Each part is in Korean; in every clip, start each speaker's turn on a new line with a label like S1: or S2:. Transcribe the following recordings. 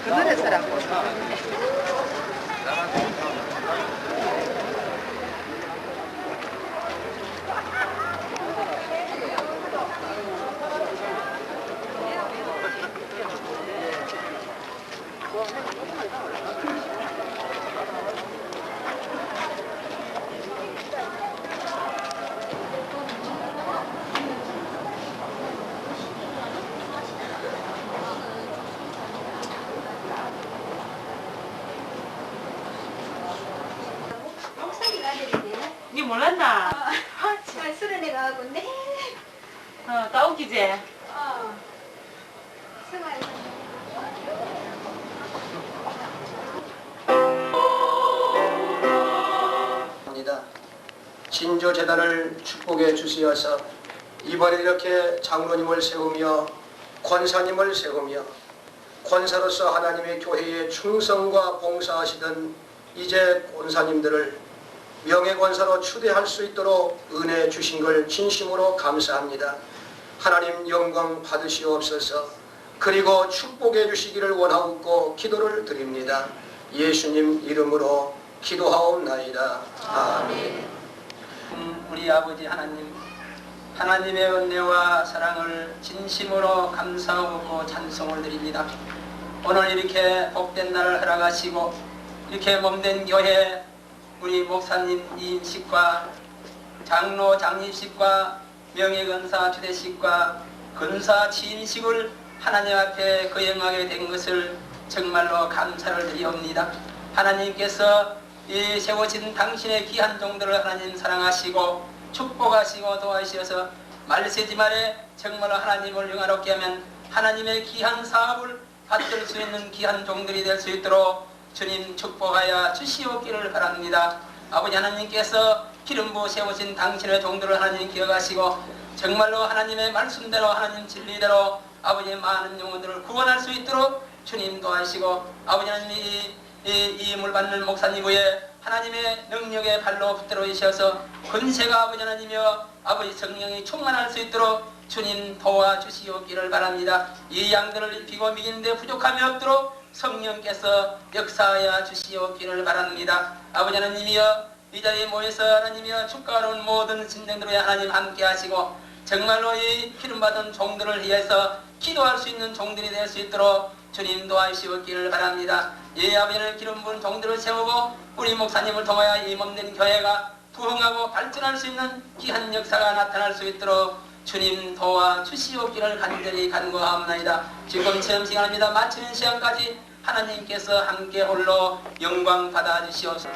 S1: 그 노래 서라고.
S2: 니 몰랐나?
S3: 정말 술을 내가 하고 네.
S2: 까웃기지?
S3: 생활.
S4: 진조 재단을 축복해 주시어서 이번에 이렇게 장로님을 세우며 권사님을 세우며 권사로서 하나님의 교회에 충성과 봉사하시던 이제 권사님들을 명예권사로 추대할 수 있도록 은혜 주신 걸 진심으로 감사합니다. 하나님 영광 받으시옵소서. 그리고 축복해 주시기를 원하옵고 기도를 드립니다. 예수님 이름으로 기도하옵나이다. 아멘. 우리 아버지 하나님, 하나님의 은혜와 사랑을 진심으로 감사하고 찬송을 드립니다. 오늘 이렇게 복된 날을 허락하시고 이렇게 몸된 교회 우리 목사님 이임식과 장로 장립식과 명예건사 주대식과 건사 취임식을 하나님 앞에 거행하게 된 것을 정말로 감사를 드리옵니다. 하나님께서 이 세워진 당신의 귀한 종들을 하나님 사랑하시고 축복하시고 도와주셔서 말세지말에 정말로 하나님을 영화롭게 하면 하나님의 귀한 사업을 받들 수 있는 귀한 종들이 될 수 있도록 주님 축복하여 주시옵기를 바랍니다. 아버지 하나님께서 기름 부어 세우신 당신의 종들을 하나님 기억하시고 정말로 하나님의 말씀대로 하나님 진리대로 아버지의 많은 영혼들을 구원할 수 있도록 주님 도와주시고 아버지 하나님이 이 임을 받는 목사님 위에 하나님의 능력의 발로 붙들어 주셔서 권세가 아버지 하나님이여 아버지 성령이 충만할 수 있도록 주님 도와주시옵기를 바랍니다. 이 양들을 입히고 미기는데 부족함이 없도록 성령께서 역사하여 주시옵기를 바랍니다. 아버지 하나님이여 이 자리에 모여서 하나님이여 축가하는 모든 신령들에 하나님 함께 하시고 정말로 이 기름받은 종들을 위해서 기도할 수 있는 종들이 될 수 있도록 주님 도와주시옵기를 바랍니다. 이 아버지는 기름 부은 종들을 세우고 우리 목사님을 통하여 이 몸된 교회가 부흥하고 발전할 수 있는 귀한 역사가 나타날 수 있도록 주님 도와주시옵기를 간절히 간구하옵나이다. 지금 시험 시간입니다. 마치는 시간까지 하나님께서 함께 홀로 영광 받아주시옵소서.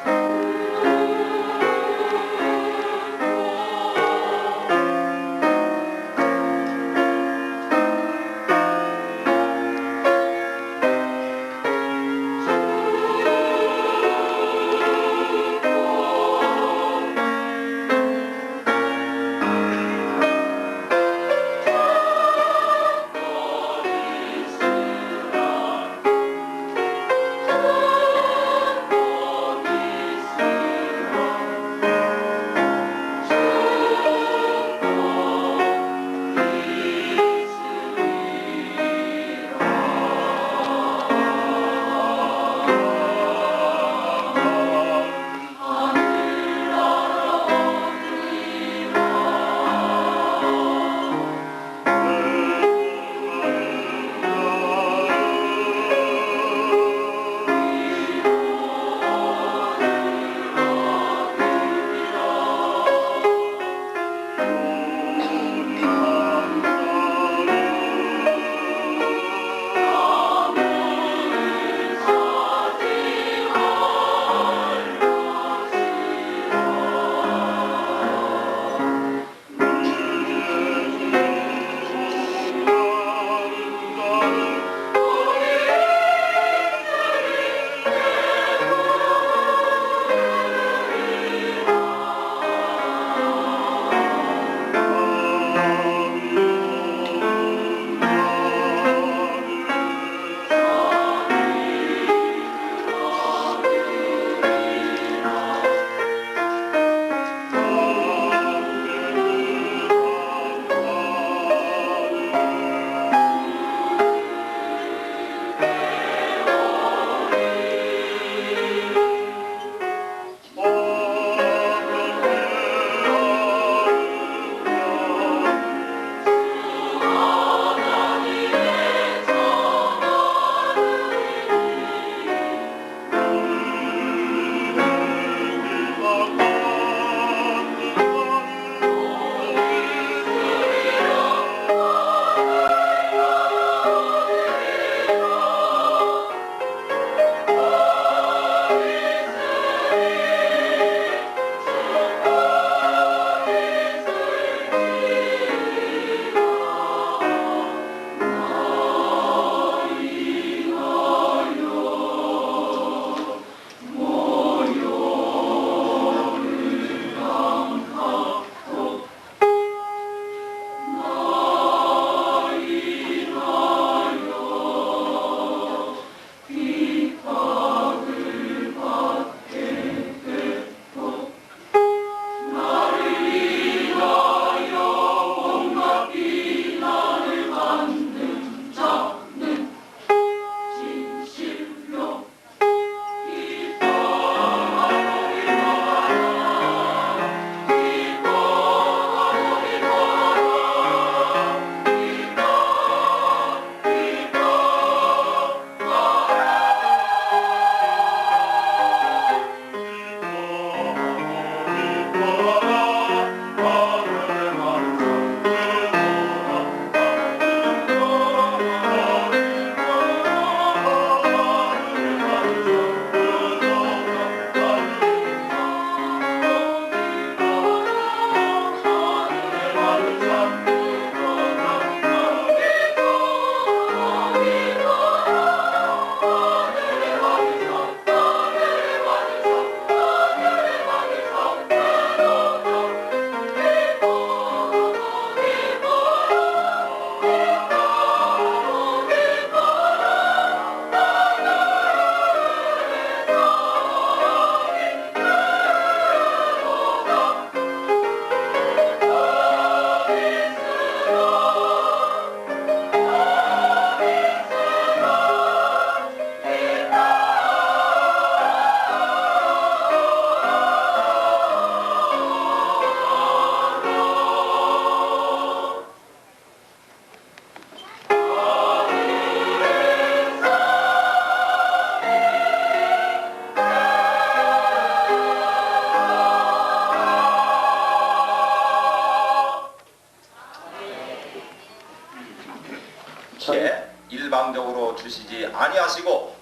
S1: 이렇게 일방적으로 주시지 아니하시고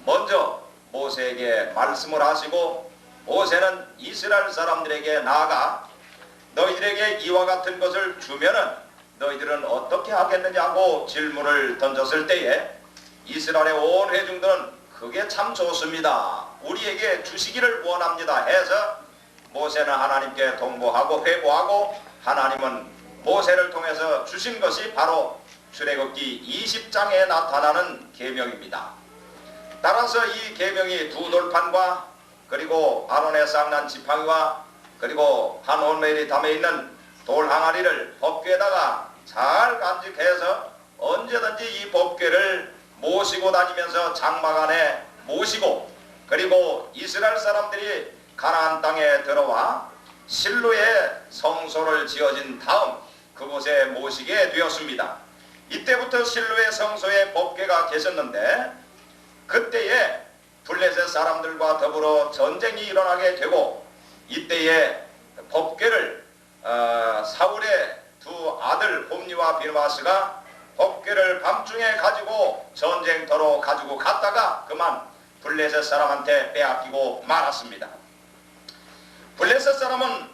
S1: 먼저 모세에게 말씀을 하시고 모세는 이스라엘 사람들에게 나아가 너희들에게 이와 같은 것을 주면은 너희들은 어떻게 하겠느냐고 질문을 던졌을 때에 이스라엘의 온 회중들은 그게 참 좋습니다. 우리에게 주시기를 원합니다 해서 모세는 하나님께 통보하고 회고하고 하나님은 모세를 통해서 주신 것이 바로 출애굽기 20장에 나타나는 계명입니다. 따라서 이 계명이 두 돌판과 그리고 아론의 쌍난 지팡이와 그리고 한 오멜이 담에 있는 돌 항아리를 법궤에다가 잘 간직해서 언제든지 이 법궤를 모시고 다니면서 장막 안에 모시고 그리고 이스라엘 사람들이 가나안 땅에 들어와 실로의 성소를 지어진 다음 그곳에 모시게 되었습니다. 이때부터 실로의 성소에 법궤가 계셨는데 그때에 블레셋 사람들과 더불어 전쟁이 일어나게 되고 이때에 법궤를 사울의 두 아들 홈니와 비느하스가 법궤를 밤중에 가지고 전쟁터로 가지고 갔다가 그만 블레셋 사람한테 빼앗기고 말았습니다. 블레셋 사람은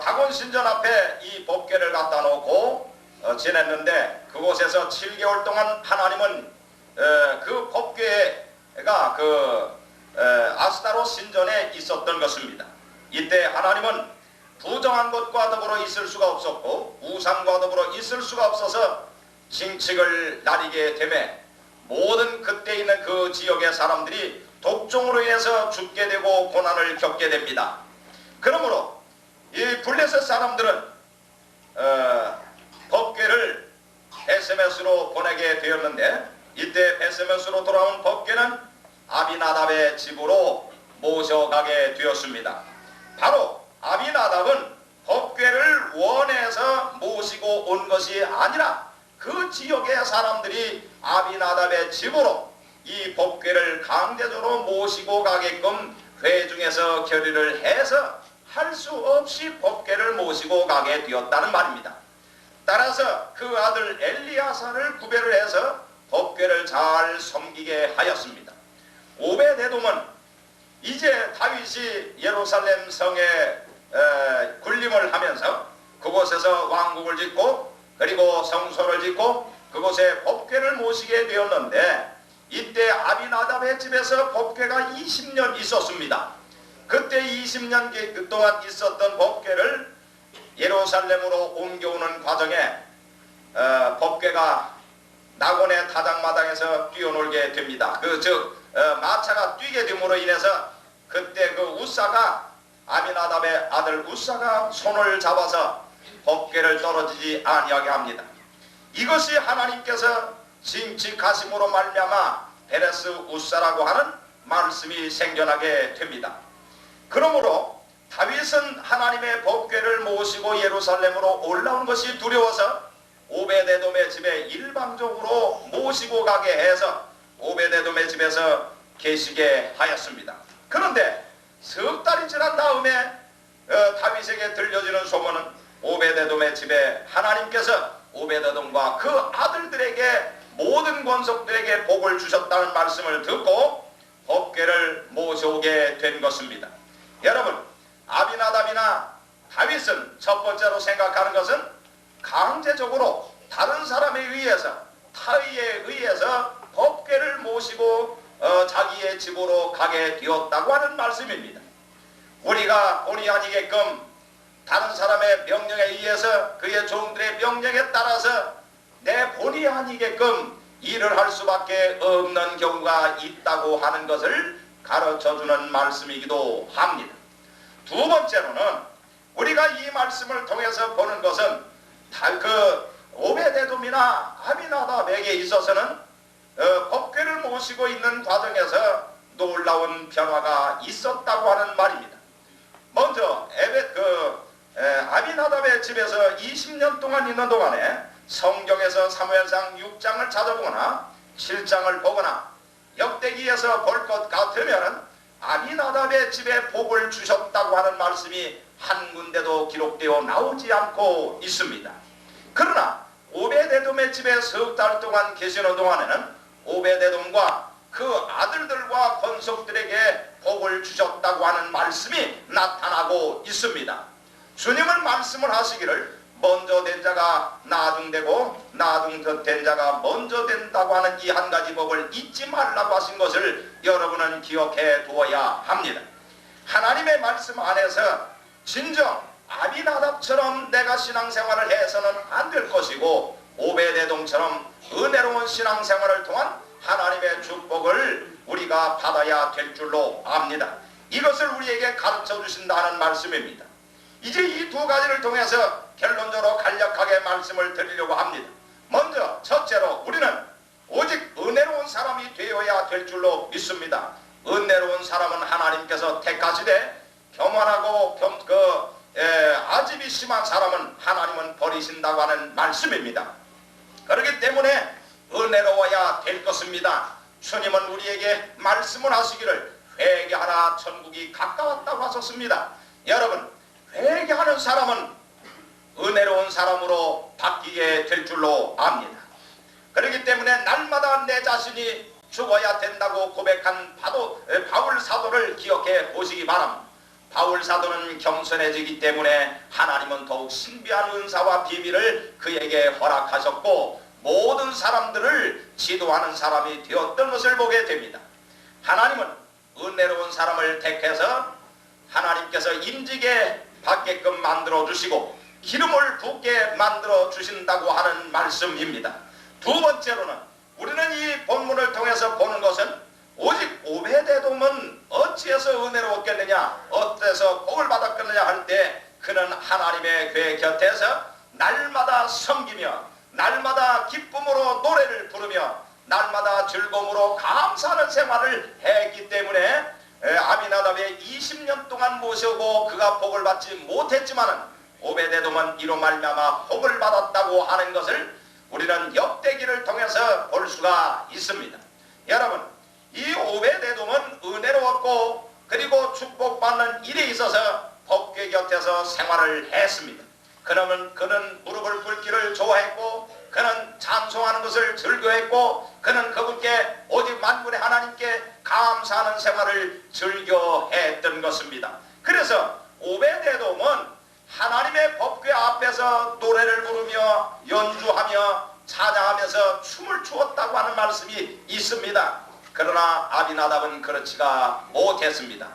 S1: 다곤 신전 앞에 이 법궤를 갖다 놓고 지냈는데 그곳에서 7개월 동안 하나님은 그 법궤가 그 아스타로 신전에 있었던 것입니다. 이때 하나님은 부정한 것과 더불어 있을 수가 없었고 우상과 더불어 있을 수가 없어서 징측을 나리게 되매 모든 그때 있는 그 지역의 사람들이 독종으로 인해서 죽게 되고 고난을 겪게 됩니다. 그러므로 이 블레셋 사람들은 법궤를 베세메스로 보내게 되었는데 이때 베세메스로 돌아온 법궤는 아비나답의 집으로 모셔가게 되었습니다. 바로 아비나답은 법궤를 원해서 모시고 온 것이 아니라 그 지역의 사람들이 아비나답의 집으로 이 법궤를 강제적으로 모시고 가게끔 회중에서 결의를 해서 할 수 없이 법궤를 모시고 가게 되었다는 말입니다. 따라서 그 아들 엘리야사를 구별을 해서 법궤를 잘 섬기게 하였습니다. 오베데돔은 이제 다윗이 예루살렘 성에 군림을 하면서 그곳에서 왕국을 짓고 그리고 성소를 짓고 그곳에 법궤를 모시게 되었는데 이때 아비나답의 집에서 법궤가 20년 있었습니다. 그때 20년 동안 있었던 법궤를 예루살렘으로 옮겨오는 과정에 법궤가 낙원의 타작마당에서 뛰어놀게 됩니다. 마차가 뛰게 됨으로 인해서 그때 그 우사가 아미나답의 아들 우사가 손을 잡아서 법궤를 떨어지지 아니하게 합니다. 이것이 하나님께서 징칙하심으로 말미암아 베레스 우사라고 하는 말씀이 생겨나게 됩니다. 그러므로 다윗은 하나님의 법궤를 모시고 예루살렘으로 올라온 것이 두려워서 오베데돔의 집에 일방적으로 모시고 가게 해서 오베데돔의 집에서 계시게 하였습니다. 그런데 석 달이 지난 다음에 다윗에게 들려지는 소문은 오베데돔의 집에 하나님께서 오베데돔과 그 아들들에게 모든 권속들에게 복을 주셨다는 말씀을 듣고 법궤를 모셔오게 된 것입니다. 여러분, 아비나답이나 다윗은 첫 번째로 생각하는 것은 강제적으로 다른 사람에 의해서 타의에 의해서 법궤를 모시고 자기의 집으로 가게 되었다고 하는 말씀입니다. 우리가 본의 아니게끔 다른 사람의 명령에 의해서 그의 종들의 명령에 따라서 내 본의 아니게끔 일을 할 수밖에 없는 경우가 있다고 하는 것을 가르쳐주는 말씀이기도 합니다. 두 번째로는 우리가 이 말씀을 통해서 보는 것은 그 오베데돔이나 아비나답에게 있어서는 법궤를 모시고 있는 과정에서 놀라운 변화가 있었다고 하는 말입니다. 먼저 아비나답의 집에서 20년 동안 있는 동안에 성경에서 사무엘상 6장을 찾아보거나 7장을 보거나 역대기에서 볼 것 같으면 아비나답의 집에 복을 주셨다고 하는 말씀이 한 군데도 기록되어 나오지 않고 있습니다. 그러나 오베데돔의 집에 석 달 동안 계시는 동안에는 오베데돔과 그 아들들과 권속들에게 복을 주셨다고 하는 말씀이 나타나고 있습니다. 주님은 말씀을 하시기를 먼저 된 자가 나중되고 나중된 자가 먼저 된다고 하는 이 한 가지 법을 잊지 말라고 하신 것을 여러분은 기억해 두어야 합니다. 하나님의 말씀 안에서 진정 아비나답처럼 내가 신앙생활을 해서는 안 될 것이고 오베데돔처럼 은혜로운 신앙생활을 통한 하나님의 축복을 우리가 받아야 될 줄로 압니다. 이것을 우리에게 가르쳐 주신다는 말씀입니다. 이제 이 두 가지를 통해서 결론적으로 간략하게 말씀을 드리려고 합니다. 먼저 첫째로 우리는 오직 은혜로운 사람이 되어야 될 줄로 믿습니다. 은혜로운 사람은 하나님께서 택하시되 교만하고 아집이 심한 사람은 하나님은 버리신다고 하는 말씀입니다. 그렇기 때문에 은혜로워야 될 것입니다. 주님은 우리에게 말씀을 하시기를 회개하라 천국이 가까웠다고 하셨습니다. 여러분, 회개하는 사람은 은혜로운 사람으로 바뀌게 될 줄로 압니다. 그렇기 때문에 날마다 내 자신이 죽어야 된다고 고백한 바울 사도를 기억해 보시기 바랍니다. 바울 사도는 겸손해지기 때문에 하나님은 더욱 신비한 은사와 비밀을 그에게 허락하셨고 모든 사람들을 지도하는 사람이 되었던 것을 보게 됩니다. 하나님은 은혜로운 사람을 택해서 하나님께서 임직에 받게끔 만들어 주시고 기름을 붓게 만들어 주신다고 하는 말씀입니다. 두 번째로는 우리는 이 본문을 통해서 보는 것은 오직 오베데돔은 어찌해서 은혜로웠겠느냐, 어때서 복을 받았겠느냐 할 때 그는 하나님의 궤 곁에서 날마다 섬기며 날마다 기쁨으로 노래를 부르며 날마다 즐거움으로 감사하는 생활을 했기 때문에 아비나답의 20년 동안 모시고 그가 복을 받지 못했지만은 오베데돔은 이로 말미암아 복을 받았다고 하는 것을 우리는 역대기를 통해서 볼 수가 있습니다. 여러분, 이 오베데돔은 은혜로웠고 그리고 축복받는 일에 있어서 법궤 곁에서 생활을 했습니다. 그는 무릎을 꿇기를 좋아했고 그는 찬송하는 것을 즐겨했고 그는 그분께 오직 만군의 하나님께 감사하는 생활을 즐겨했던 것입니다. 그래서 오베데돔은 하나님의 법궤 앞에서 노래를 부르며 연주하며 찬양하면서 춤을 추었다고 하는 말씀이 있습니다. 그러나 아비나답은 그렇지가 못했습니다.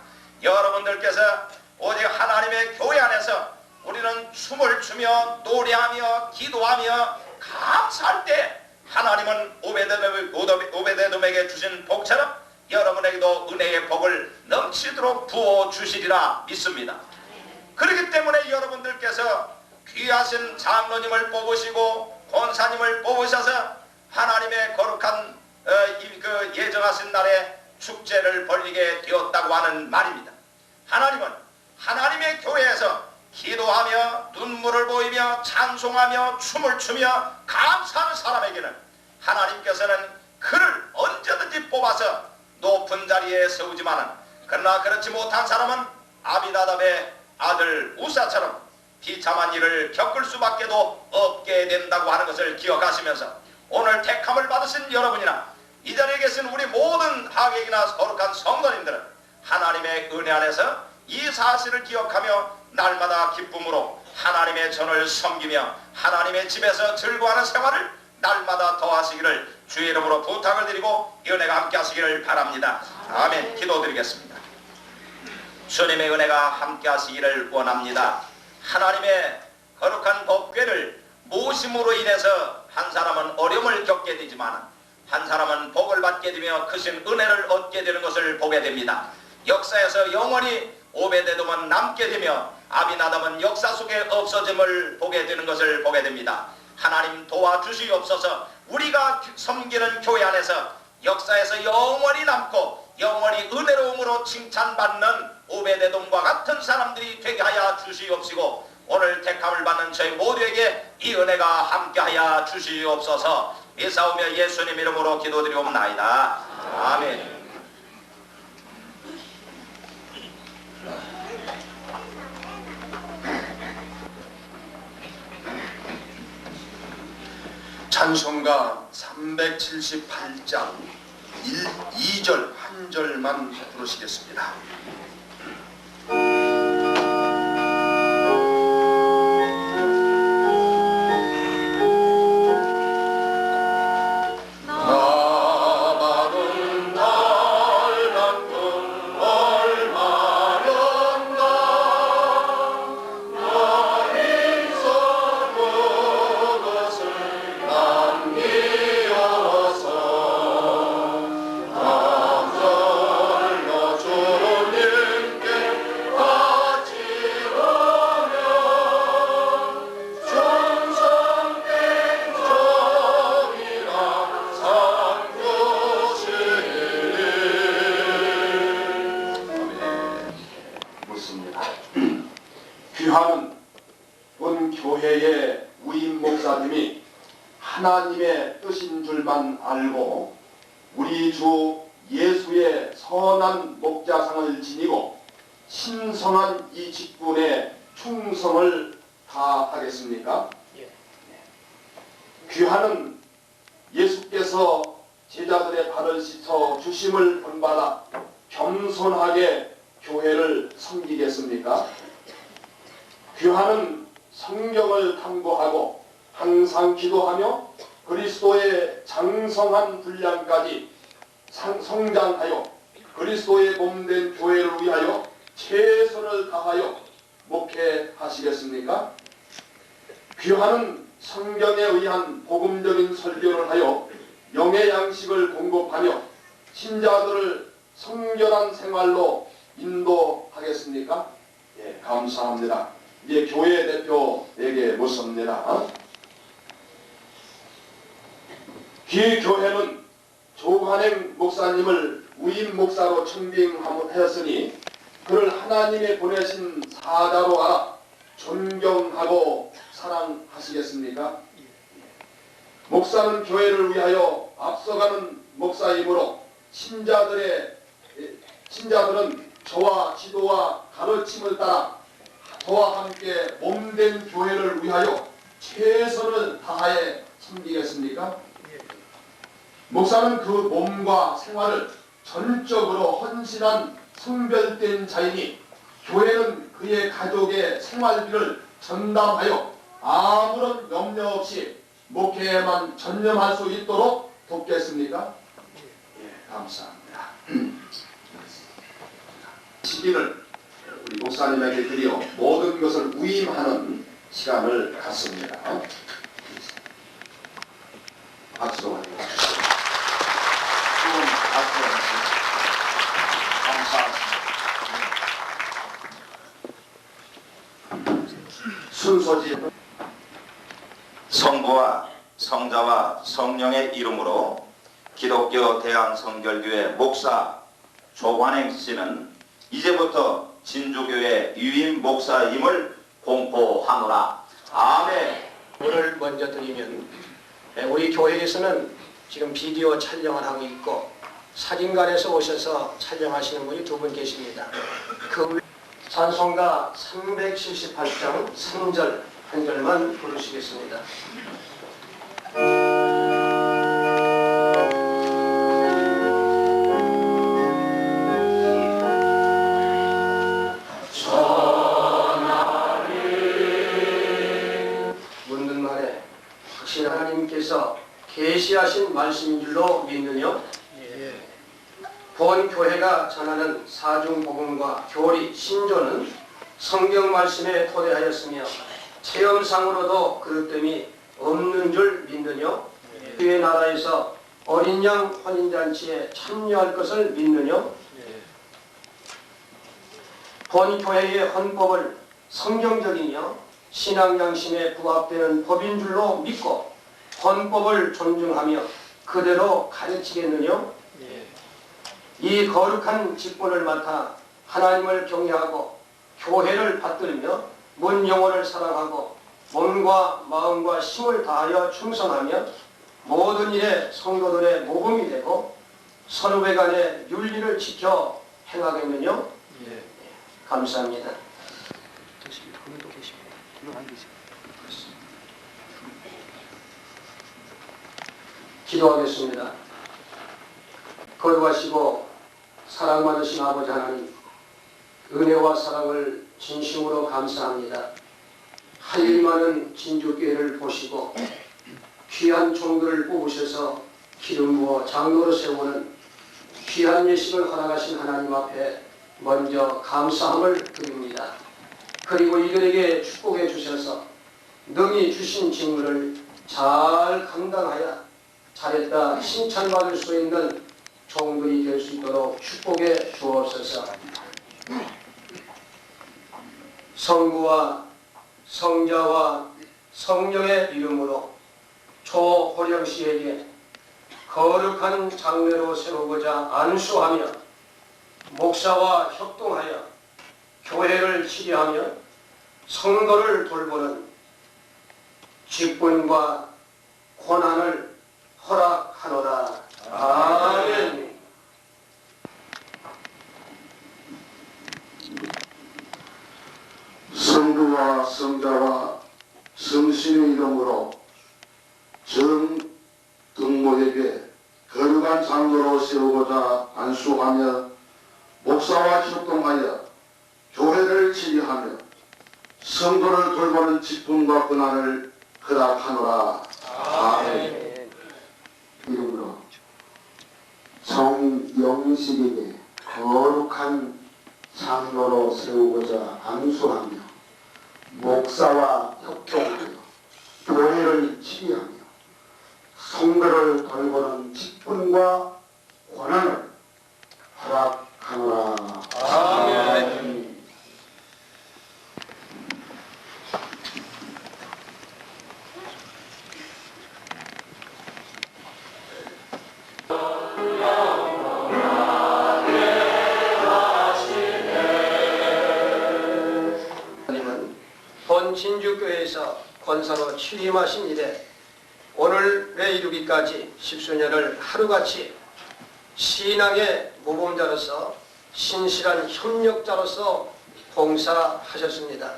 S1: 여러분들께서 오직 하나님의 교회 안에서 우리는 춤을 추며 노래하며 기도하며 감사할 때 하나님은 오베데돔에게 주신 복처럼 여러분에게도 은혜의 복을 넘치도록 부어주시리라 믿습니다. 그렇기 때문에 여러분들께서 귀하신 장로님을 뽑으시고 권사님을 뽑으셔서 하나님의 거룩한 그 예정하신 날에 축제를 벌이게 되었다고 하는 말입니다. 하나님은 하나님의 교회에서 기도하며 눈물을 보이며 찬송하며 춤을 추며 감사하는 사람에게는 하나님께서는 그를 언제든지 뽑아서 높은 자리에 세우지만은 그러나 그렇지 못한 사람은 아비나답의 아들 우사처럼 비참한 일을 겪을 수밖에도 없게 된다고 하는 것을 기억하시면서 오늘 택함을 받으신 여러분이나 이 자리에 계신 우리 모든 하객이나 거룩한 성도님들은 하나님의 은혜 안에서 이 사실을 기억하며 날마다 기쁨으로 하나님의 전을 섬기며 하나님의 집에서 즐거워하는 생활을 날마다 더하시기를 주의 이름으로 부탁을 드리고 은혜가 함께 하시기를 바랍니다. 아멘. 기도드리겠습니다. 주님의 은혜가 함께 하시기를 원합니다. 하나님의 거룩한 법궤를 모심으로 인해서 한 사람은 어려움을 겪게 되지만 한 사람은 복을 받게 되며 크신 은혜를 얻게 되는 것을 보게 됩니다. 역사에서 영원히 오베데돔은 남게 되며 아비나답은 역사 속에 없어짐을 보게 되는 것을 보게 됩니다. 하나님 도와주시옵소서. 우리가 섬기는 교회 안에서 역사에서 영원히 남고 영원히 은혜로움으로 칭찬받는 오베데돔과 같은 사람들이 되게 하여 주시옵시고 오늘 택함을 받는 저희 모두에게 이 은혜가 함께하여 주시옵소서. 미사오며 예수님 이름으로 기도드리옵나이다. 아멘. 찬송가 378장 2절 한 절만 부르시겠습니다. 귀하는 본 교회의 우임 목사님이 하나님의 뜻인 줄만 알고 우리 주 예수의 선한 목자상을 지니고 신성한 이 직분에 충성을 다하겠습니까? 귀하는 예수께서 제자들의 발을 씻어 주심을 본받아 겸손하게 교회를 섬기겠습니까? 귀하는 성경을 탐구하고 항상 기도하며 그리스도의 장성한 분량까지 성장하여 그리스도의 몸된 교회를 위하여 최선을 다하여 목회하시겠습니까? 귀하는 성경에 의한 복음적인 설교를 하여 영의 양식을 공급하며 신자들을 성결한 생활로 인도하겠습니까? 예, 감사합니다. 이제 교회 대표에게 묻습니다. 기 교회는 조관행 목사님을 우임 목사로 청빙하였으니 그를 하나님의 보내신 사자로 알아 존경하고 사랑하시겠습니까? 목사는 교회를 위하여 앞서가는 목사이므로 신자들은 저와 지도와 가르침을 따라 저와 함께 몸된 교회를 위하여 최선을 다하여 섬기겠습니까? 목사는 그 몸과 생활을 전적으로 헌신한 성별된 자이니 교회는 그의 가족의 생활비를 전담하여 아무런 염려 없이 목회에만 전념할 수 있도록 돕겠습니까? 예, 감사합니다. 시기를 우리 목사님에게 드려 모든 것을 위임하는 시간을 갖습니다. 박수로 하겠습니다. 순서지 성부와 성자와 성령의 이름으로 기독교 대한성결교회 목사 조관행 씨는 이제부터 진주교회 유임 목사임을 공포하노라. 아멘.
S4: 오늘 먼저 드리면 우리 교회에서는 지금 비디오 촬영을 하고 있고 사진관에서 오셔서 촬영하시는 분이 두 분 계십니다. 그 찬송가 378장 3절 한 절만 부르시겠습니다. 묻는 말에 확실히 하나님께서 계시하신 말씀인 줄로 믿느냐? 본 교회가 전하는 사중복음과 교리, 신조는 성경 말씀에 토대하였으며 체험상으로도 그릇됨이 없는 줄 믿느냐? 그의 나라에서 어린 양 혼인잔치에 참여할 것을 믿느냐? 본 교회의 헌법을 성경적이며 신앙 양심에 부합되는 법인 줄로 믿고 헌법을 존중하며 그대로 가르치겠느냐? 이 거룩한 직분을 맡아 하나님을 경외하고 교회를 받들며 문 영혼을 사랑하고 몸과 마음과 힘을 다하여 충성하며 모든 일에 성도들의 모범이 되고 선후배 간의 윤리를 지켜 행하겠느냐? 감사합니다. 기도하겠습니다. 거룩하시고 사랑 많으신 아버지 하나님, 은혜와 사랑을 진심으로 감사합니다. 할 일 많은 진주교회를 보시고 귀한 종들을 뽑으셔서 기름 부어 장로로 세우는 귀한 예식을 허락하신 하나님 앞에 먼저 감사함을 드립니다. 그리고 이들에게 축복해 주셔서 능히 주신 직무를 잘 감당하여 잘했다 칭찬받을 수 있는 종들이 될 수 있도록 축복해 주옵소서. 성부와 성자와 성령의 이름으로 조호령 씨에게 거룩한 장례로 세우고자 안수하며 목사와 협동하여 교회를 치리하며 성도를 돌보는 직분과 권한을 허락하노라. 아멘.
S5: 성부와 성자와 성신의 이름으로 정 등모에게 거룩한 장로로 세우고자 안수하며 목사와 협동하여 교회를 치리하며 성도를 돌보는 직분과 권한을 허락하노라. 아멘.
S6: 이름으로 정영식에게 거룩한 장로로 세우고자 안수하며 목사와 협동하여 교회를 치리하며 성도를 돌보는 직분과 권한을 허락하노라. 아멘.
S4: 하나님은 본 진주교회에서 권사로 취임하신 이래 오늘에 이르기까지 십수년을 하루같이 신앙의 모범자로서 신실한 협력자로서 봉사하셨습니다.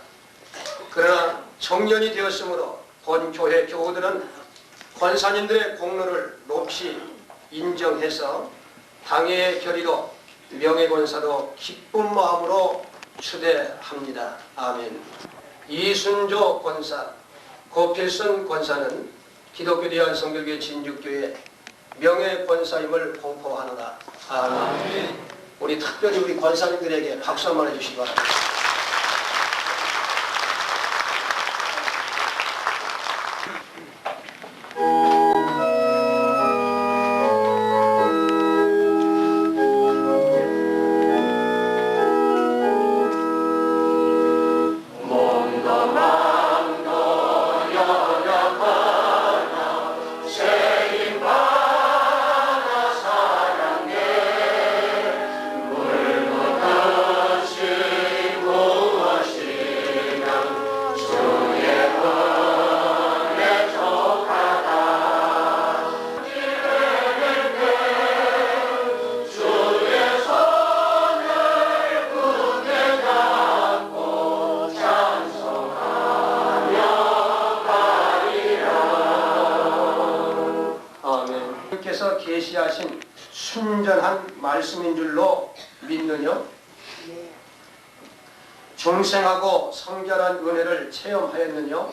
S4: 그러나 정년이 되었으므로 본 교회 교우들은 권사님들의 공로를 높이 인정해서 당회의 결의로 명예권사로 기쁜 마음으로 추대합니다. 아멘. 이순조 권사, 고필선 권사는 기독교 대한성결교회 진주교회 명예권사임을 공포하노라. 아멘. 우리 특별히 우리 권사님들에게 박수 한번 해주시기 바랍니다. 께서 계시하신 순전한 말씀인 줄로 믿느냐? 중생하고 성결한 은혜를 체험하였느냐?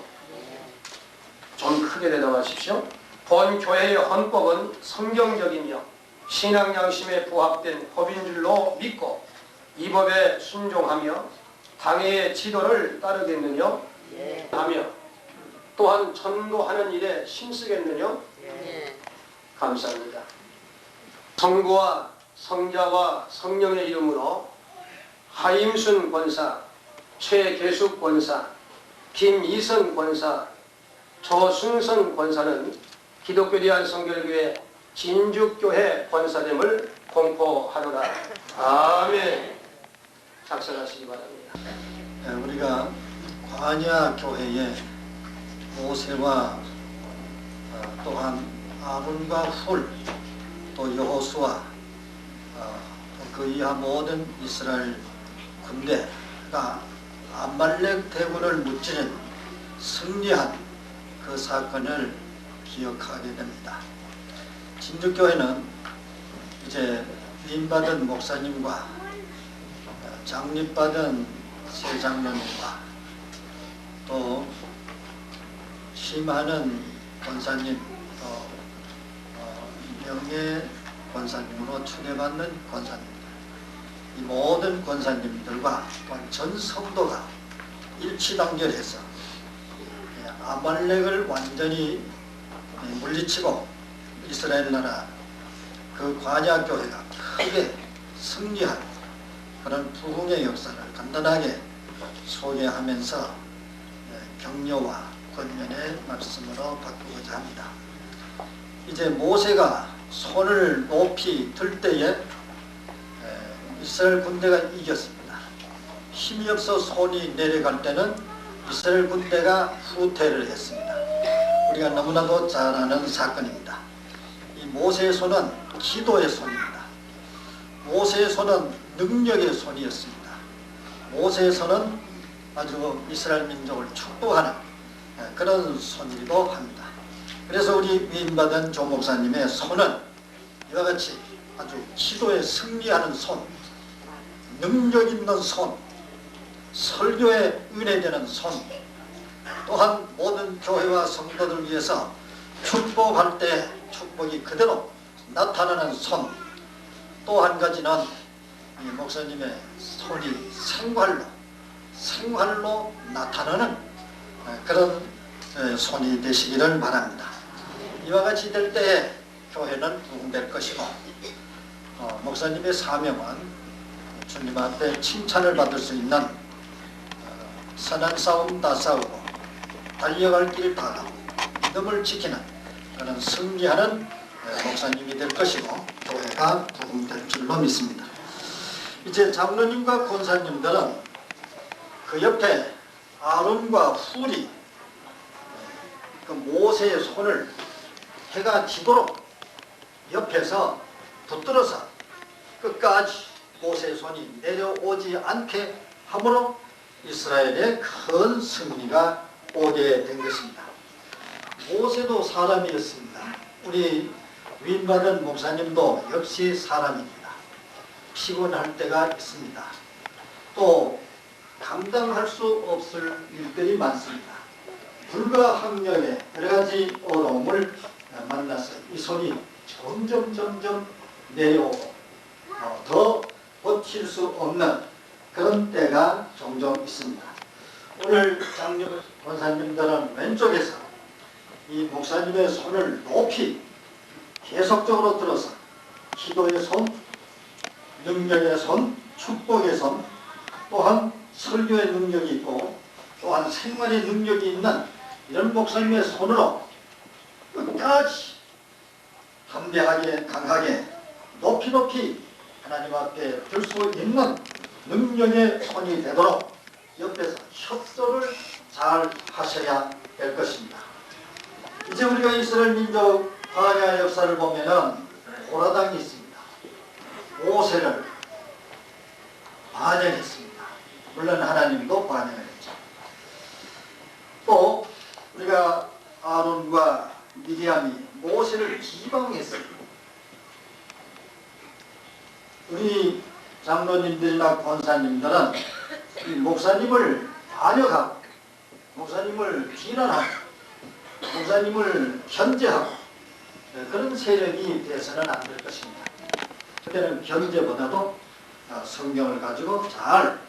S4: 좀 크게 대답하십시오. 본 교회의 헌법은 성경적이며 신앙 양심에 부합된 법인 줄로 믿고 이 법에 순종하며 당회의 지도를 따르겠느냐? 하며 또한 전도하는 일에 힘쓰겠느냐? 감사합니다. 성부와 성자와 성령의 이름으로 하임순 권사, 최계숙 권사, 김이선 권사, 조순선 권사는 기독교 대한성결교회 진주교회 권사됨을 공포하노라. 아멘. 작성하시기 바랍니다.
S7: 우리가 관야 교회의 모세와 또한 아론과 훌, 또 여호수아, 그 이하 모든 이스라엘 군대가 암말렉 대군을 무찌른 승리한 그 사건을 기억하게 됩니다. 진주교회는 이제 위임받은 목사님과 장립받은 새 장로님과 또 심하는 권사님, 또 명예 권사님으로 초대받는 권사님들, 이 모든 권사님들과 또한 전 성도가 일치단결해서 아말렉을 완전히 물리치고 이스라엘 나라 그 광야 교회가 크게 승리한 그런 부흥의 역사를 간단하게 소개하면서 격려와 권면의 말씀으로 바꾸고자 합니다. 이제 모세가 손을 높이 들 때에 이스라엘 군대가 이겼습니다. 힘이 없어 손이 내려갈 때는 이스라엘 군대가 후퇴를 했습니다. 우리가 너무나도 잘 아는 사건입니다. 이 모세의 손은 기도의 손입니다. 모세의 손은 능력의 손이었습니다. 모세의 손은 아주 이스라엘 민족을 축복하는 그런 손이기도 합니다. 그래서 우리 위임받은 조 목사님의 손은 이와 같이 아주 기도에 승리하는 손, 능력 있는 손, 설교에 은혜되는 손, 또한 모든 교회와 성도들 위해서 축복할 때 축복이 그대로 나타나는 손, 또 한 가지는 이 목사님의 손이 생활로 나타나는 그런 손이 되시기를 바랍니다. 이와 같이 될 때에 교회는 부흥될 것이고 목사님의 사명은 주님 앞에 칭찬을 받을 수 있는 선한 싸움 다 싸우고 달려갈 길 다 가고 믿음을 지키는 그런 승리하는 목사님이 될 것이고 교회가 부흥될 줄로 믿습니다. 이제 장로님과 권사님들은 그 옆에 아론과 훌이 그 모세의 손을 해가 지도록 옆에서 붙들어서 끝까지 모세의 손이 내려오지 않게 함으로 이스라엘의 큰 승리가 오게 된 것입니다. 모세도 사람이었습니다. 우리 위임받은 목사님도 역시 사람입니다. 피곤할 때가 있습니다. 또 감당할 수 없을 일들이 많습니다. 불가항력의 여러 가지 어려움을 만나서 이 손이 점점 내려오고 더 버틸 수 없는 그런 때가 종종 있습니다. 오늘 장로 권사님들은 왼쪽에서 이 목사님의 손을 높이 계속적으로 들어서 기도의 손, 능력의 손, 축복의 손, 또한 설교의 능력이 있고 또한 생활의 능력이 있는 이런 목사님의 손으로 끝까지 담대하게 강하게 높이 하나님 앞에 들 수 있는 능력의 손이 되도록 옆에서 협조를 잘 하셔야 될 것입니다. 이제 우리가 이스라엘 민족 광야 역사를 보면은 고라당이 있습니다. 모세를 반역했습니다. 물론 하나님도 반역을 했죠. 또 우리가 아론과 미리암이 모세를 비방했습니다. 우리 장로님들이나 권사님들은 이 목사님을 반역하고 목사님을 비난하고 목사님을 견제하고 그런 세력이 돼서는 안 될 것입니다. 그때는 견제보다도 성경을 가지고 잘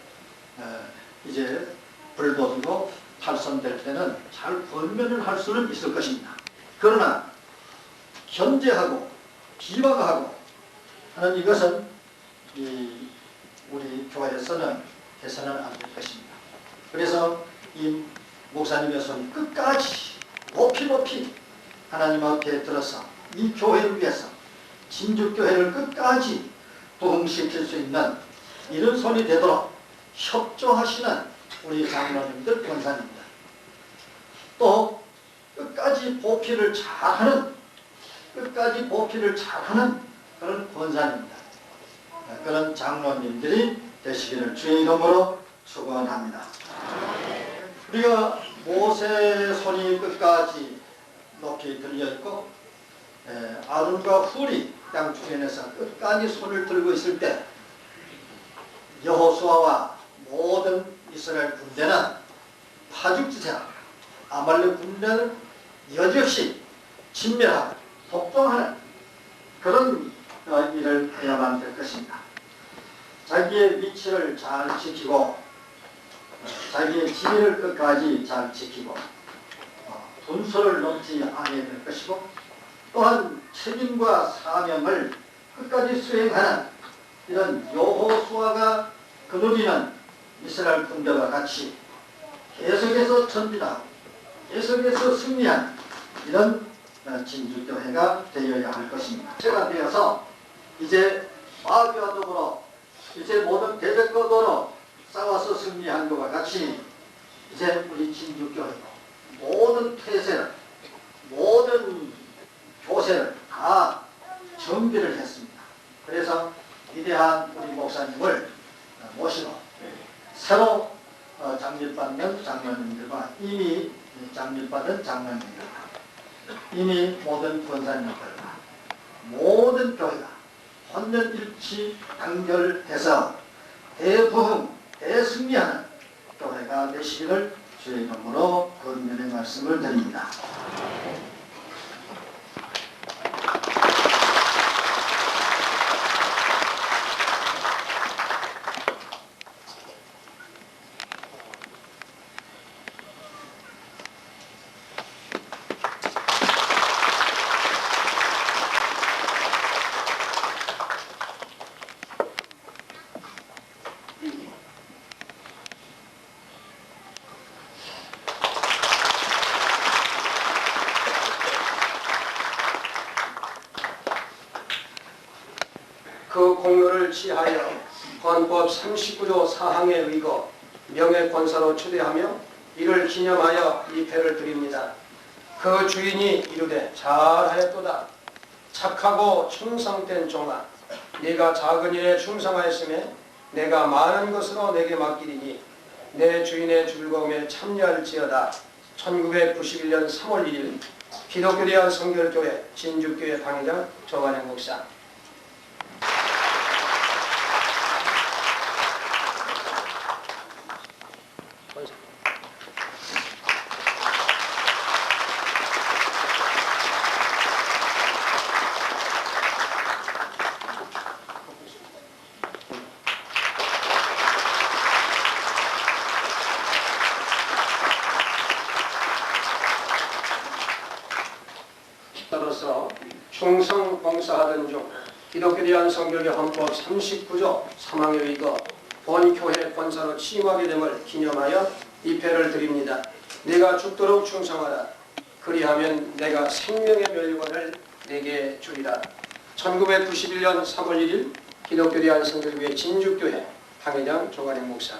S7: 이제 불보이고 탈선될 때는 잘 권면을 할 수는 있을 것입니다. 그러나 견제하고 비방하고 하는 이것은 우리 교회에서는 해서는 안 될 것입니다. 그래서 이 목사님의 손이 끝까지 높이 하나님 앞에 들어서 이 교회를 위해서 진주교회를 끝까지 부흥시킬 수 있는 이런 손이 되도록 협조하시는 우리 장로님들, 권사님들, 또 끝까지 보필을 잘하는 그런 권사님들, 그런 장로님들이 되시기를 주의 이름으로 축원합니다. 우리가 모세의 손이 끝까지 높이 들려있고 아론과 훌이 땅 주변에서 끝까지 손을 들고 있을 때 여호수아와 모든 이스라엘 군대는 파죽지세하고 아말렉 군대는 여지없이 진멸하고 복종하는 그런 일을 해야만 될 것입니다. 자기의 위치를 잘 지키고 자기의 지위를 끝까지 잘 지키고 분수를 넘지 않아야 될 것이고 또한 책임과 사명을 끝까지 수행하는 이런 여호수아가 거느리는 이스라엘 군대와 같이 계속해서 전진하고 계속해서 승리하는 이런 진주교회가 되어야 할 것입니다. 제가 되어서 이제 마귀와 더불어 이제 모든 대적과 더불어 싸워서 승리한 것과 같이 이제 우리 진주교회 모든 태세를 모든 교세를 다 정비를 했습니다. 그래서 위대한 우리 목사님을 모시고 새로 장립받는 장로님들과 이미 장립받은 장로님들과 이미 모든 권사님들과 모든 교회가 혼연일치 단결해서 대부흥 대승리하는 교회가 되시기를 주의 이름으로 권면의 말씀을 드립니다.
S4: 그 공로를 취하여 헌법 39조 4항에 의거 명예권사로 추대하며 이를 기념하여 이 패를 드립니다. 그 주인이 이르되 잘하였도다. 착하고 충성된 종아, 네가 작은 일에 충성하였음에 내가 많은 것으로 내게 맡기리니 내 주인의 즐거움에 참여할지어다. 1991년 3월 1일 기독교 대한 성결교회 진주교회 방위장 조관영 목사. 로서 충성 봉사하던 중 기독교에 대한 성결교 헌법 39조 3항에 의거 본교회 권사로 취임하게 됨을 기념하여 이 패를 드립니다. 네가 죽도록 충성하라. 그리하면 내가 생명의 멸관을 내게 주리라. 1991년 3월 1일 기독교 대한 성결교회 진주교회 방위장 조관영 목사.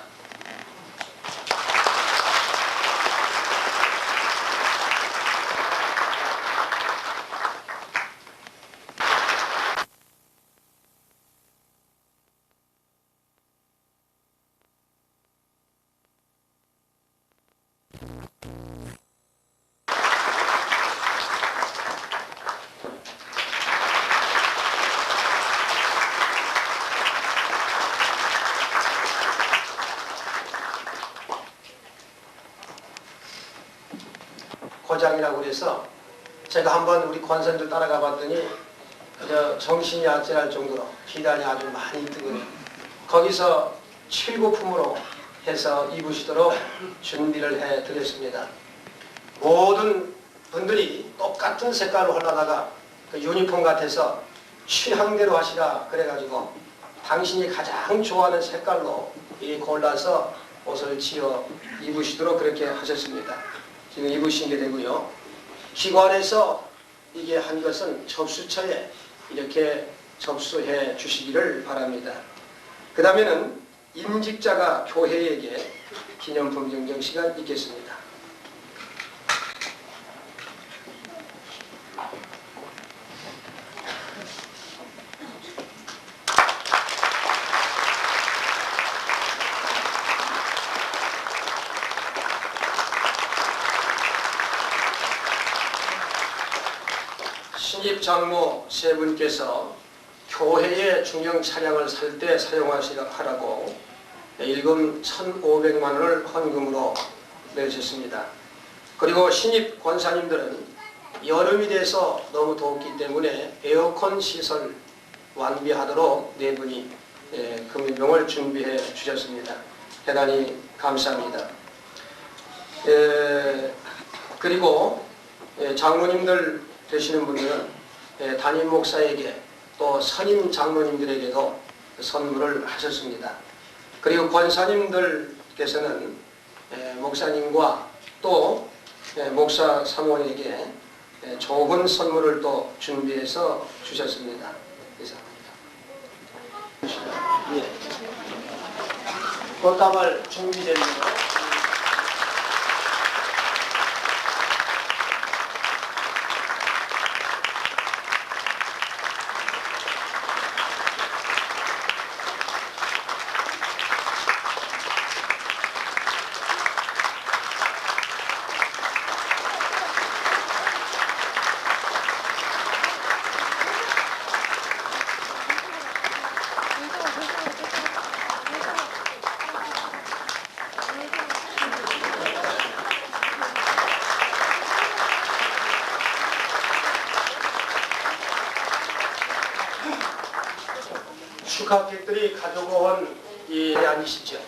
S4: 고장이라고 그래서 제가 한번 우리 권선들 따라가 봤더니 정신이 아찔할 정도로 비단이 아주 많이 뜨거든요. 거기서 칠구품으로 해서 입으시도록 준비를 해 드렸습니다. 모든 분들이 똑같은 색깔로 하려다가 그 유니폼 같아서 취향대로 하시라 그래가지고 당신이 가장 좋아하는 색깔로 골라서 옷을 지어 입으시도록 그렇게 하셨습니다. 지금 입으신 게 되고요. 기관에서 이게 한 것은 접수처에 이렇게 접수해 주시기를 바랍니다. 그 다음에는 임직자가 교회에게 기념품 증정 시간 있겠습니다. 신입 장로 세 분께서 교회의 중형 차량을 살 때 사용하라고 일금 1,500만 원을 헌금으로 내주셨습니다. 그리고 신입 권사님들은 여름이 돼서 너무 덥기 때문에 에어컨 시설 완비하도록 네 분이 금일봉을 준비해 주셨습니다. 대단히 감사합니다. 그리고 장로님들 되시는 분들은 담임 목사에게 또 선임 장로님들에게도 선물을 하셨습니다. 그리고 권사님들께서는 목사님과 또 목사 사모에게 좋은 선물을 또 준비해서 주셨습니다. 이상입니다. 예. 꽃다발 준비됩니다. 축하객들이 가지고 온 이 아니시죠?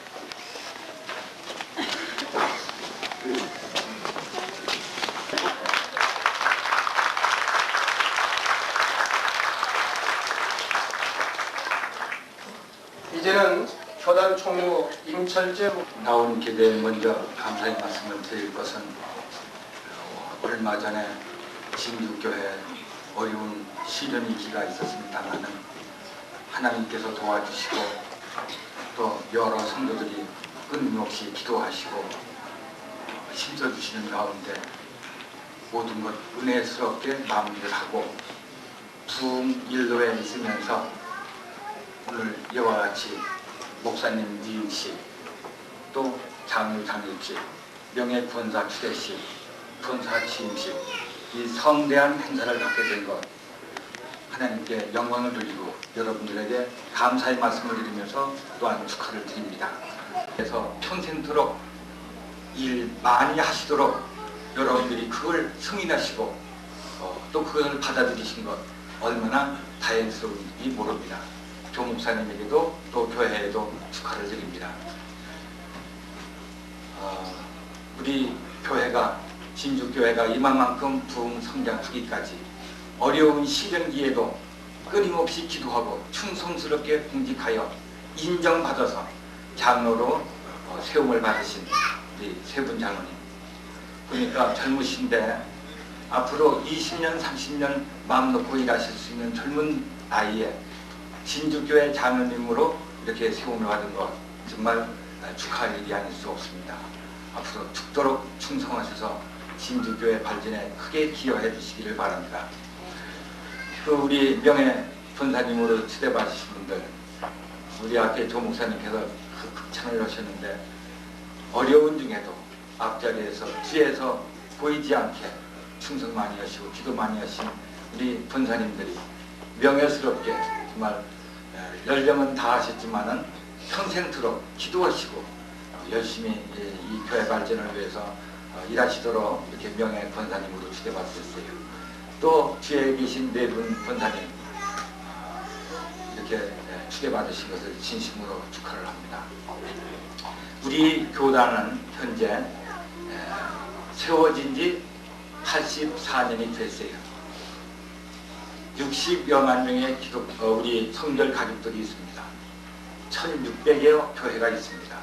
S4: 이제는 교단 총무 임철재
S8: 나온 기대에 먼저 감사의 말씀을 드릴 것은 얼마 전에 진주교회 어려운 시련위기가 있었습니다마는 하나님께서 도와주시고 또 여러 성도들이 끊임없이 기도하시고 힘써주시는 가운데 모든 것 은혜스럽게 마무리하고 부흥 일로에 있으면서 오늘 이와 같이 목사님 이임식 또 장로 장립식 명예권사 추대식 권사 취임식 이 성대한 행사를 갖게 된 것 하나님께 영광을 드리고 여러분들에게 감사의 말씀을 드리면서 또한 축하를 드립니다. 그래서 평생토록 일 많이 하시도록 여러분들이 그걸 승인하시고 또 그걸 받아들이신 것 얼마나 다행스러운지 모릅니다. 조 목사님에게도 또 교회에도 축하를 드립니다. 우리 교회가 진주교회가 이만큼 부흥 성장하기까지 어려운 시련기에도 끊임없이 기도하고 충성스럽게 공직하여 인정받아서 장로로 세움을 받으신 우리 세 분 장로님. 그러니까 젊으신데 앞으로 20년, 30년 마음 놓고 일하실 수 있는 젊은 나이에 진주교회 장로님으로 이렇게 세움을 받은 것 정말 축하할 일이 아닐 수 없습니다. 앞으로 죽도록 충성하셔서 진주교회 발전에 크게 기여해 주시기를 바랍니다. 그 우리 명예 권사님으로 추대받으신 분들, 우리 앞에 조 목사님께서 극찬을 하셨는데 어려운 중에도 앞자리에서 뒤에서 보이지 않게 충성 많이 하시고 기도 많이 하신 우리 권사님들이 명예스럽게 정말 연령은 다 하셨지만은 평생토록 기도하시고 열심히 이 교회 발전을 위해서 일하시도록 이렇게 명예 권사님으로 추대받으셨어요. 또 뒤에 계신 네 분 권사님 이렇게 추대받으신 것을 진심으로 축하를 합니다. 우리 교단은 현재 세워진 지 84년이 됐어요. 60여만 명의 우리 성결 가족들이 있습니다. 1600여 교회가 있습니다.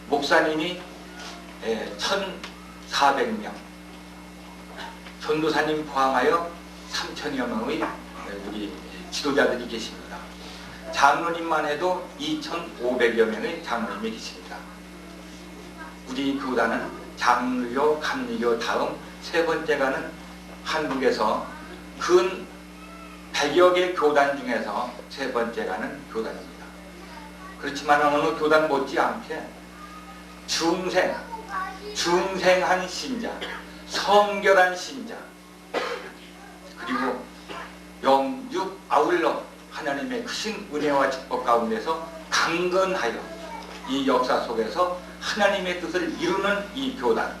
S8: 목사님이 1400명, 전도사님 포함하여 3000여 명의 우리 지도자들이 계십니다. 장로님만 해도 2500여 명의 장로님이 계십니다. 우리 교단은 장로교, 감리교 다음 세 번째가는 한국에서 근 100여 개 교단 중에서 세 번째가는 교단입니다. 그렇지만 어느 교단 못지않게 중생한 신자, 성결한 신자, 그리고 영육 아울러 하나님의 크신 은혜와 축복 가운데서 강건하여 이 역사 속에서 하나님의 뜻을 이루는 이 교단,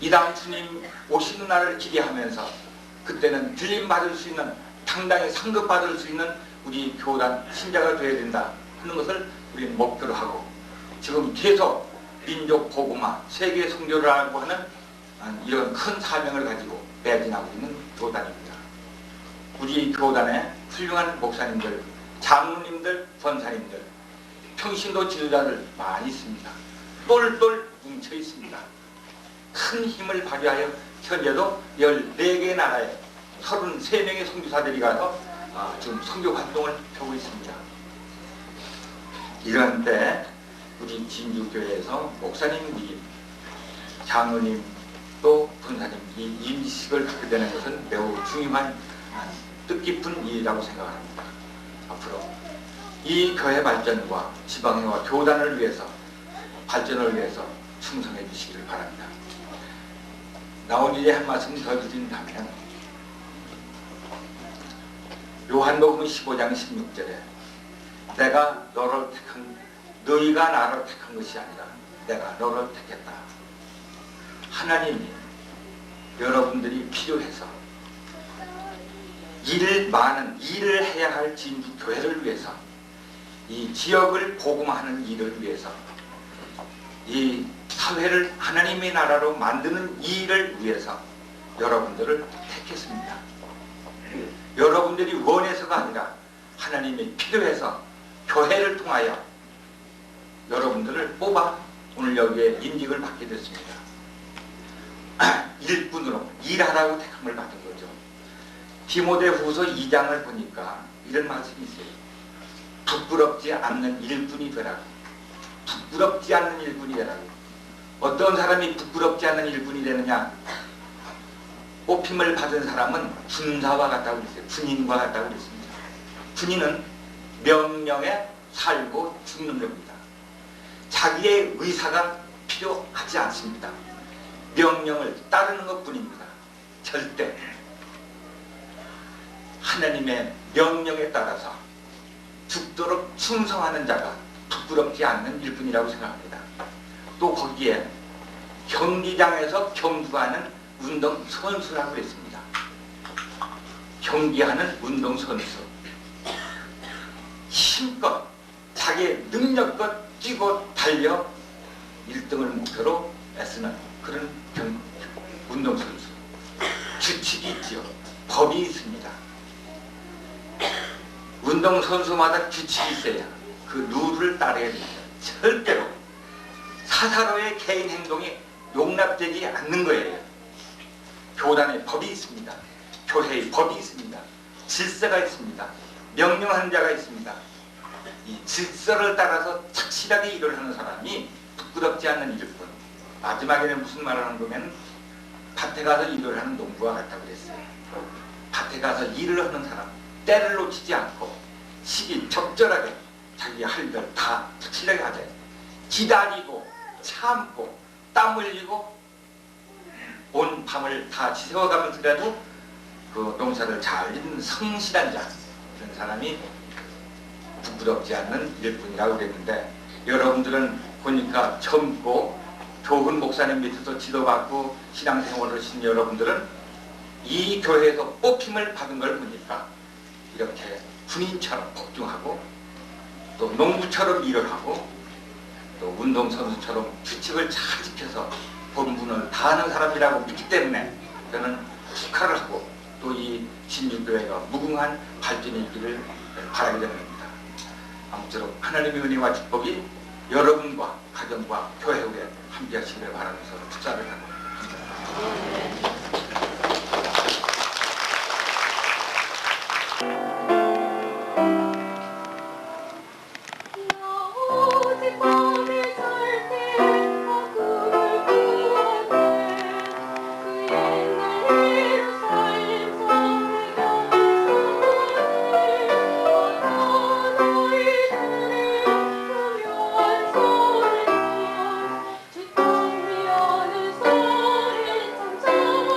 S8: 이 다음 주님 오시는 날을 기대하면서 그때는 들림받을 수 있는, 당당히 상급받을 수 있는 우리 교단 신자가 되어야 된다 하는 것을 우리는 목표로 하고, 지금 계속 민족 복음화, 세계 선교를 하고 하는 이런 큰 사명을 가지고 매진하고 있는 교단입니다. 우리 교단에 훌륭한 목사님들, 장로님들, 권사님들, 평신도 지도자들 많이 있습니다. 똘똘 뭉쳐 있습니다. 큰 힘을 발휘하여 현재도 14개 나라에 33명의 선교사들이 가서 지금 선교 활동을 펴고 있습니다. 이런 때 우리 진주교회에서 목사님이, 장로님, 또 권사님 이 인식을 갖게 되는 것은 매우 중요한 뜻깊은 일이라고 생각합니다. 앞으로 이 교회 발전과 지방회와 교단을 위해서, 발전을 위해서 충성해 주시기를 바랍니다. 나온 일에 한 말씀 더 드린다면, 요한복음 15장 16절에 내가 너를 택한, 너희가 나를 택한 것이 아니라 내가 너를 택했다. 하나님이 여러분들이 필요해서 많은 일을 해야 할 진주 교회를 위해서, 이 지역을 복음하는 일을 위해서, 이 사회를 하나님의 나라로 만드는 이 일을 위해서 여러분들을 택했습니다. 여러분들이 원해서가 아니라 하나님이 필요해서 교회를 통하여 여러분들을 뽑아 오늘 여기에 임직을 받게 됐습니다. 일꾼으로 일하라고 택함을 받은 거죠. 디모데후서 2장을 보니까 이런 말씀이 있어요. 부끄럽지 않는 일꾼이 되라고. 부끄럽지 않는 일꾼이 되라고. 어떤 사람이 부끄럽지 않는 일꾼이 되느냐? 뽑힘을 받은 사람은 군사와 같다고 그랬어요. 군인과 같다고 그랬습니다. 군인은 명령에 살고 죽는 겁니다. 자기의 의사가 필요하지 않습니다. 명령을 따르는 것뿐입니다. 절대 하나님의 명령에 따라서 죽도록 충성하는 자가 부끄럽지 않는 일꾼이라고 생각합니다. 또 거기에 경기장에서 경주하는 운동선수라고 했습니다. 경기하는 운동선수, 힘껏 자기의 능력껏 뛰고 달려 1등을 목표로 애쓰는 그런 운동선수. 규칙이 있지요. 법이 있습니다. 운동선수마다 규칙이 있어야 그 룰을 따라야 됩니다. 절대로 사사로의 개인 행동이 용납되지 않는 거예요. 교단의 법이 있습니다. 교회의 법이 있습니다. 질서가 있습니다. 명령하는 자가 있습니다. 이 질서를 따라서 착실하게 일을 하는 사람이 부끄럽지 않는 일뿐. 마지막에는 무슨 말을 하는 거면 밭에 가서 일을 하는 농부와 같다고 그랬어요. 밭에 가서 일을 하는 사람, 때를 놓치지 않고 시기 적절하게 자기 할 일 다 착실하게 하되, 기다리고 참고 땀 흘리고 온 밤을 다 지새워가면서라도 그 농사를 잘 짓는 성실한 자, 이런 사람이 부끄럽지 않는 일뿐이라고 그랬는데, 여러분들은 보니까 젊고 좋은 목사님 밑에서 지도받고 신앙생활을 하신 여러분들은 이 교회에서 뽑힘을 받은 걸 보니까 이렇게 군인처럼 복종하고 또 농부처럼 일을 하고 또 운동선수처럼 규칙을 잘 지켜서 본분을 다하는 사람이라고 믿기 때문에 저는 축하를 하고 또 이 진주교회가 무궁한 발전이 있기를 바라게 됩니다. 아무쪼록 하나님의 은혜와 축복이 여러분과 가정과 교회 후에 함께 하시기를 바라면서 축사를 합니다.
S9: 주님 위하는 소리 참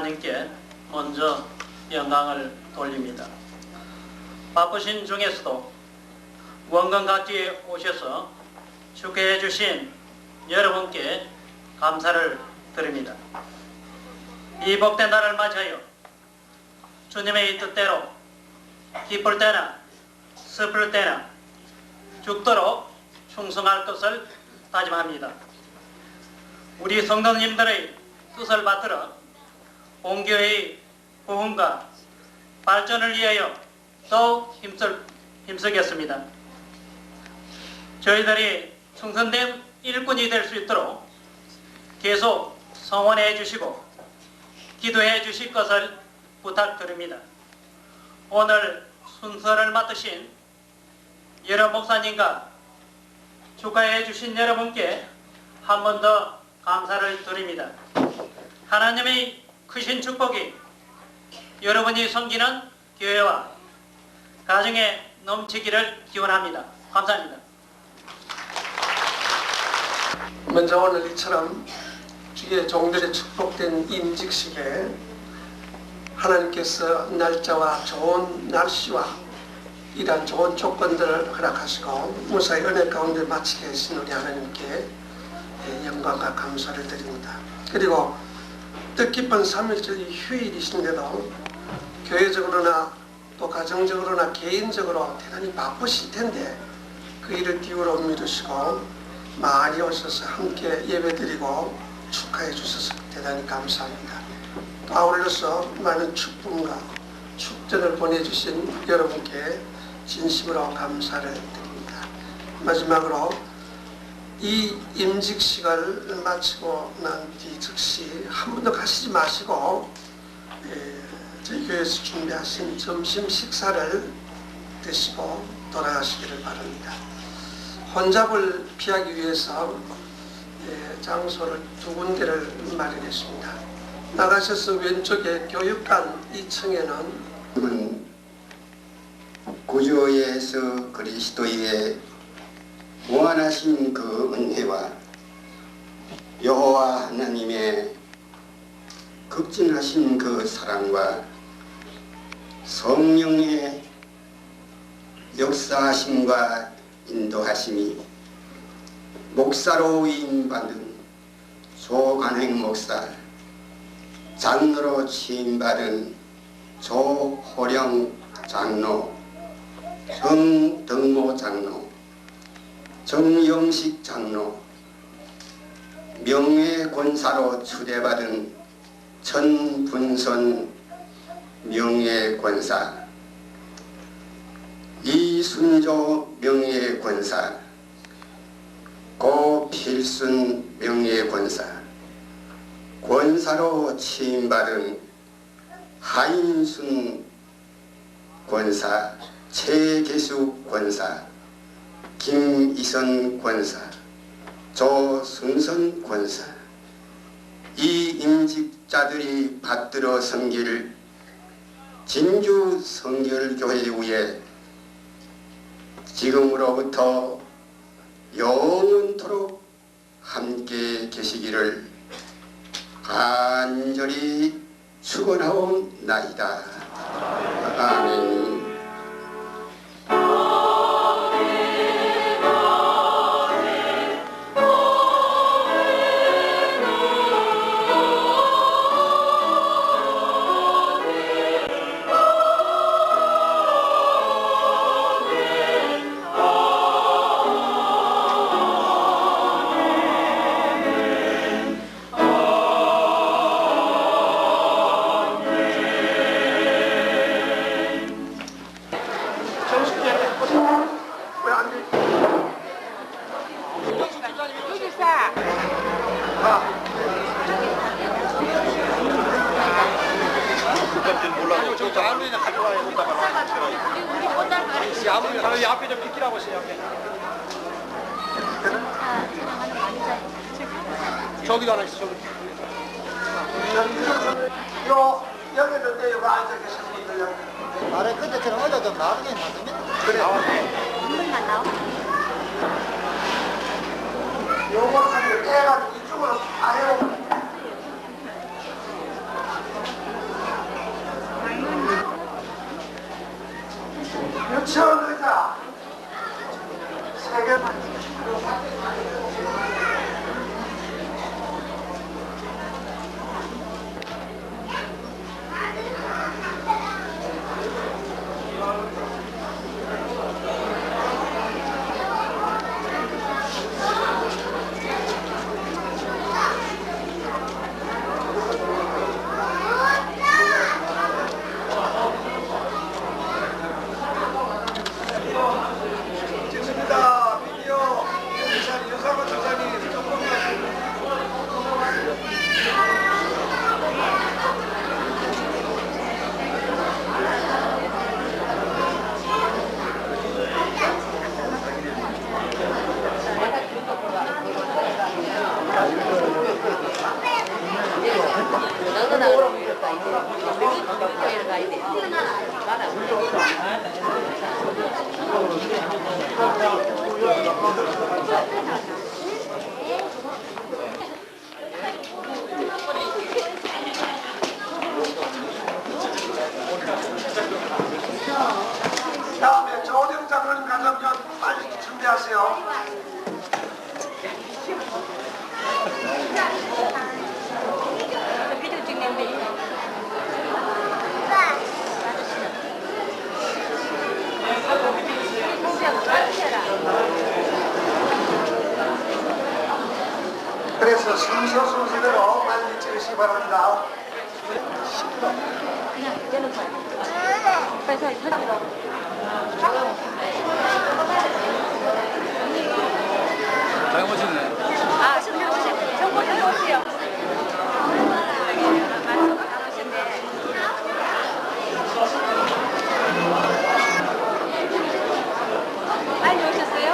S9: 하나님께 먼저 영광을 돌립니다. 바쁘신 중에서도 원건각지에 오셔서 축하해 주신 여러분께 감사를 드립니다. 이 복된 날을 맞이하여 주님의 뜻대로 기쁠 때나 슬플 때나 죽도록 충성할 것을 다짐합니다. 우리 성도님들의 뜻을 받들어 본교회의 부흥과 발전을 위하여 더욱 힘쓰겠습니다. 저희들이 충성된 일꾼이 될 수 있도록 계속 성원해 주시고 기도해 주실 것을 부탁드립니다. 오늘 순서를 맡으신 여러 목사님과 축하해 주신 여러분께 한 번 더 감사를 드립니다. 하나님의 크신 축복이 여러분이 섬기는 교회와 가정에 넘치기를 기원합니다. 감사합니다.
S4: 먼저 오늘 이처럼 주의 종들의 축복된 임직식에 하나님께서 날짜와 좋은 날씨와 이러한 좋은 조건들을 허락하시고 무사히 은혜 가운데 마치게 하신 우리 하나님께 영광과 감사를 드립니다. 그리고 뜻깊은 3.1절 휴일이신데도 교회적으로나 또 가정적으로나 개인적으로 대단히 바쁘실 텐데 그 일을 띄우러 미루시고 많이 오셔서 함께 예배드리고 축하해 주셔서 대단히 감사합니다. 또 아울러서 많은 축복과 축전을 보내주신 여러분께 진심으로 감사를 드립니다. 마지막으로 이 임직식을 마치고 난 뒤 즉시 한 번도 가시지 마시고 저희 교회에서 준비하신 점심 식사를 드시고 돌아가시기를 바랍니다. 혼잡을 피하기 위해서 장소를 2군데를 마련했습니다. 나가셔서 왼쪽에 교육관 2층에는
S6: 구주 예수 그리스도의 무한하신 그 은혜와 여호와 하나님의 극진하신 그 사랑과 성령의 역사하심과 인도하심이 목사로 위임받은 조간행 목사, 장로로 취임받은 조호령 장로, 정덕모 장로, 정영식 장로, 명예권사로 추대받은 천분선 명예권사, 이순조 명예권사, 고필순 명예권사, 권사로 취임받은 하인순 권사, 최계숙 권사, 김이선 권사, 조승선 권사, 이 임직자들이 받들어 섬길 진주 성결교회 위에 지금으로부터 영원토록 함께 계시기를 간절히 축원하옵나이다. 아멘.
S4: 저기도 하나 있어, 저기. 여기는 내가 앉아 계신 분들
S7: 아래 그때처럼 어제 좀 나중에 놔두면
S4: 그래.
S3: 한번만 나와.
S4: 요거 하면 빼가지고 이쪽으로 아래로 다음에 조대웅 장로님 가정전 빨리 준비하세요.
S3: 비디오 찍는데.
S4: 그래서 순서 순서대로 빨리 찍으시기 바랍니다.
S3: 그냥 되는 거야. 빨리 터지고.
S8: 잘 보시네.
S3: 아, 신경 오세요. 정보 좀 오세요. 말씀 안 오셨네. 빨리 오셨어요?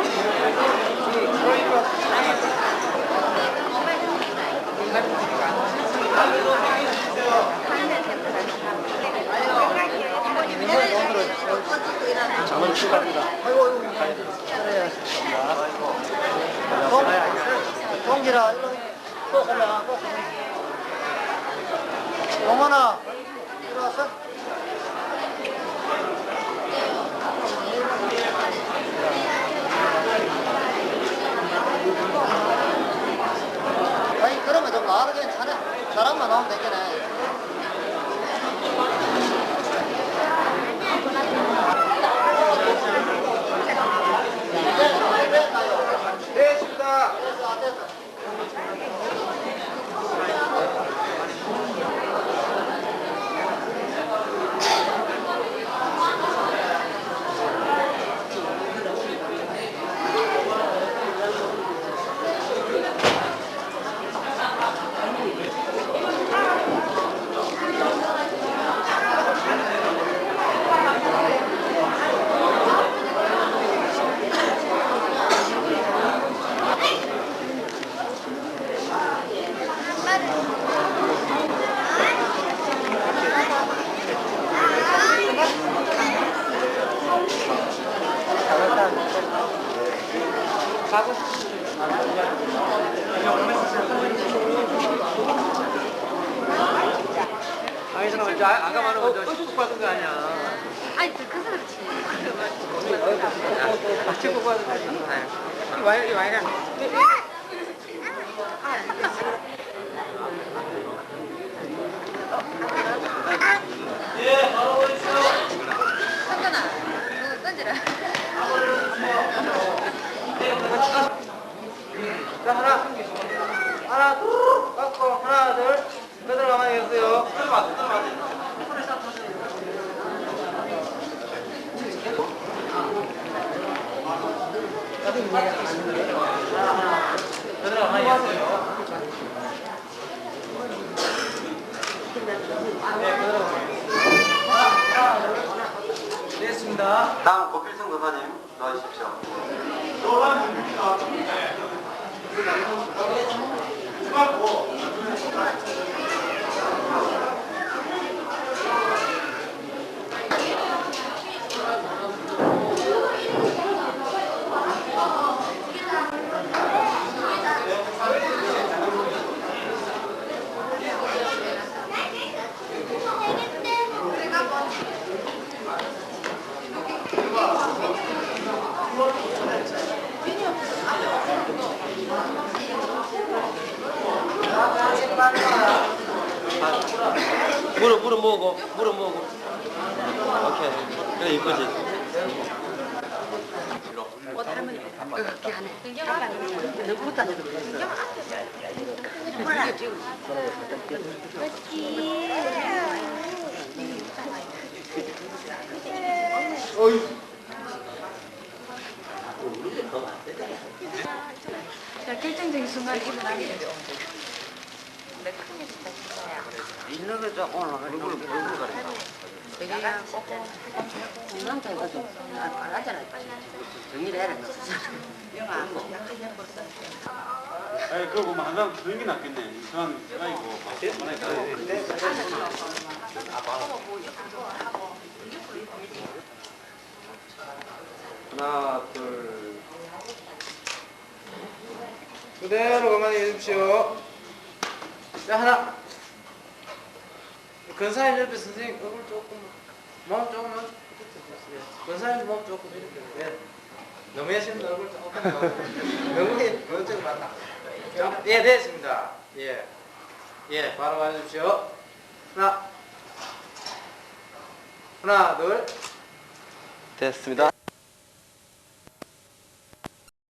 S4: 장은 출발합니다. 동기라, 또 가자. 영원아, 이리 왔어? 아니, 그러면 좀 나와도 괜찮아. 사람만 나오면 되겠네.
S10: 아니 잠깐만 저 아까 말한 거저 식국 받은 거 아니야?
S3: 아니, 그 사람 치.
S10: 식국 받은 거 아니야? 이거 와이가
S3: 상관아, 이거 던지라.
S10: 자 하나 둘 깎고 하나 둘 그대로 가만히 계세요. 그대로 가만히 계세요. 네 그대로 됐습니다.
S11: 다음 고필승 도사님 나와주십시오.
S10: 물어 먹어. 오케이. 그래 이쁘지.
S3: 옷 할머니 그렇게 하네. 너무 따져. 몰라. 자, 결정적인 순간 일어나게 되죠. 내 큰일 있다 진짜야.
S10: 있는 거죠. 오늘 얼굴 가려.
S3: 내가 꼭 건강도 해가지고 안 하잖아. 정리를 해야 된다. 영아,
S11: 아니 그거 보면 항상 그런 게 낫겠네. 이상한 아이고.
S10: 하나, 둘. 그대로 가만히 해주십시오. 자, 하나. 근사님 옆에 선생님 얼굴 조금, 몸 조금만. 근사님 몸 조금 이렇게. 예. 너무 하시면 얼굴 조금 너무 그쪽 맞나? 예, 됐습니다. 예, 예, 바로 와주십시오. 하나, 둘. 됐습니다.